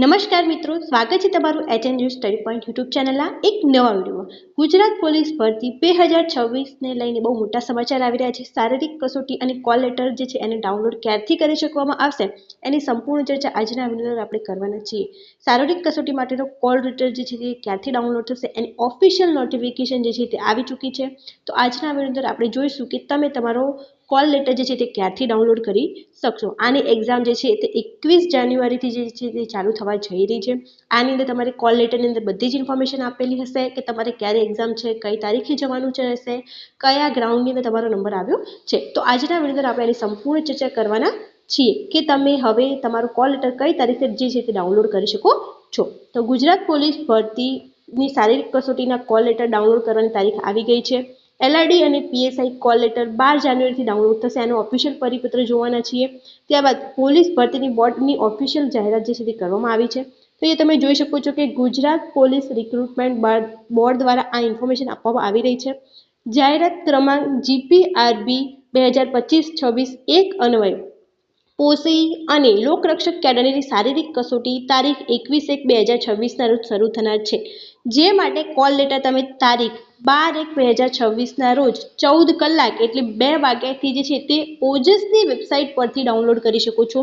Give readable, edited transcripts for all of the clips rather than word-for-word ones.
નમસ્કાર મિત્રો, સ્વાગત છે તમારું HN news study point YouTube ચેનલના એક નવા વિડીયોમાં। ગુજરાત પોલીસ ભરતી 2026ને લઈને બહુ મોટા સમાચાર આવી રહ્યા છે। શારીરિક કસોટી અને કોલ લેટર જે છે એને ડાઉનલોડ ક્યારથી કરી શકવામાં આવશે એની સંપૂર્ણ ચર્ચા આજના વિડીયોમાં આપણે કરવાના છીએ। શારીરિક કસોટી માટેનો કોલ લેટર જે છે તે ક્યારથી ડાઉનલોડ થશે એની ઓફિશિયલ નોટિફિકેશન જે છે તે આવી ચૂકી છે। તો આજના વિડીયોમાં આપણે જોઈશું કે તમે તમારો કોલ લેટર જે છે તે ક્યારથી ડાઉનલોડ કરી શકશો। આની એક્ઝામ જે છે તે 21 જાન્યુઆરીથી જે છે તે ચાલુ થવા જઈ રહી છે। આની અંદર તમારે કોલ લેટરની અંદર બધી જ ઇન્ફોર્મેશન આપેલી હશે કે તમારે ક્યારે એક્ઝામ છે, કઈ તારીખે જવાનું છે રહેશે, કયા ગ્રાઉન્ડની અંદર તમારો નંબર આવ્યો છે। તો આજના વિડીયોમાં આપણે એની સંપૂર્ણ ચર્ચા કરવાના છીએ કે તમે હવે તમારું કોલ લેટર કઈ તારીખે જે છે તે ડાઉનલોડ કરી શકો છો। તો ગુજરાત પોલીસ ભરતીની શારીરિક કસોટીના કોલ લેટર ડાઉનલોડ કરવાની તારીખ આવી ગઈ છે। એલઆરડી અને પીએસઆઈ કોલ લેટર 12 જાન્યુઆરીથી ડાઉનલોડ થશે। આનો ઓફિશિયલ પરિપત્ર જોવાના છીએ। ત્યારબાદ પોલીસ ભરતીની બોર્ડની ઓફિશિયલ જાહેરાત જે છે તે કરવામાં આવી છે। તો એ તમે જોઈ શકો છો કે ગુજરાત પોલીસ રિક્રુટમેન્ટ બોર્ડ દ્વારા આ ઇન્ફોર્મેશન આપવામાં આવી રહી છે। જાહેરાત ક્રમાંક જીપીઆરબી 2025-26 અન્વયે પોસી અને લોકરક્ષક કેડરની શારીરિક કસોટી તારીખ 21/1/2026ના રોજ શરૂ થનાર છે। જે માટે કોલ લેટર તમે તારીખ 12/1/2026ના રોજ 14 કલાક એટલે 2 વાગ્યાથી જે છે તે ઓજસની વેબસાઇટ પરથી ડાઉનલોડ કરી શકો છો।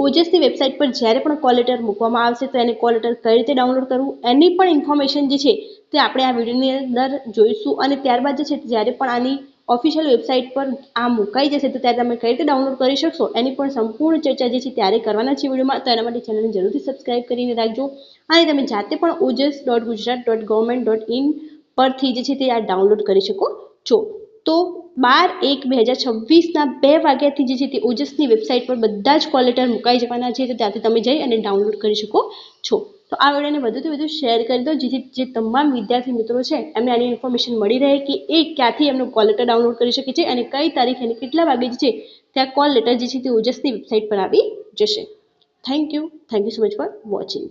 ઓજસની વેબસાઇટ પર જ્યારે પણ કોલ લેટર મૂકવામાં આવશે તો એને કોલ લેટર કઈ રીતે ડાઉનલોડ કરવું એની પણ ઇન્ફોર્મેશન જે છે તે આપણે આ વિડીયોની અંદર જોઈશું। અને ત્યારબાદ જે છે જ્યારે પણ આની ઓફિશિયલ વેબસાઇટ પર આ મુકાઈ જશે તો ત્યારે તમે કઈ રીતે ડાઉનલોડ કરી શકશો એની પણ સંપૂર્ણ ચર્ચા જે છે ત્યારે કરવાના છે વિડીયોમાં। તો એના માટે ચેનલને જરૂરથી સબસ્ક્રાઇબ કરીને રાખજો અને તમે જાતે પણ ojas.gujarat.government.in પરથી જે છે તે આ ડાઉનલોડ કરી શકો છો। તો 12/1/2026ના 2 વાગ્યાથી જે છે તે ઓજસની વેબસાઇટ પર બધા જ કોલ લેટર મુકાઈ જવાના છે। તો ત્યાંથી તમે જઈ અને ડાઉનલોડ કરી શકો છો। તો આ વિડીયોને વધુથી વધુ શેર કરી દો જેથી જે તમામ વિદ્યાર્થી મિત્રો છે એમને આની ઇન્ફોર્મેશન મળી રહે કે એ ક્યાંથી એમનું કોલ લેટર ડાઉનલોડ કરી શકે છે અને કઈ તારીખે અને કેટલા વાગે જે છે ત્યાં કોલ લેટર જે છે તે ઓજસની વેબસાઇટ પર આવી જશે। Thank you so much for watching.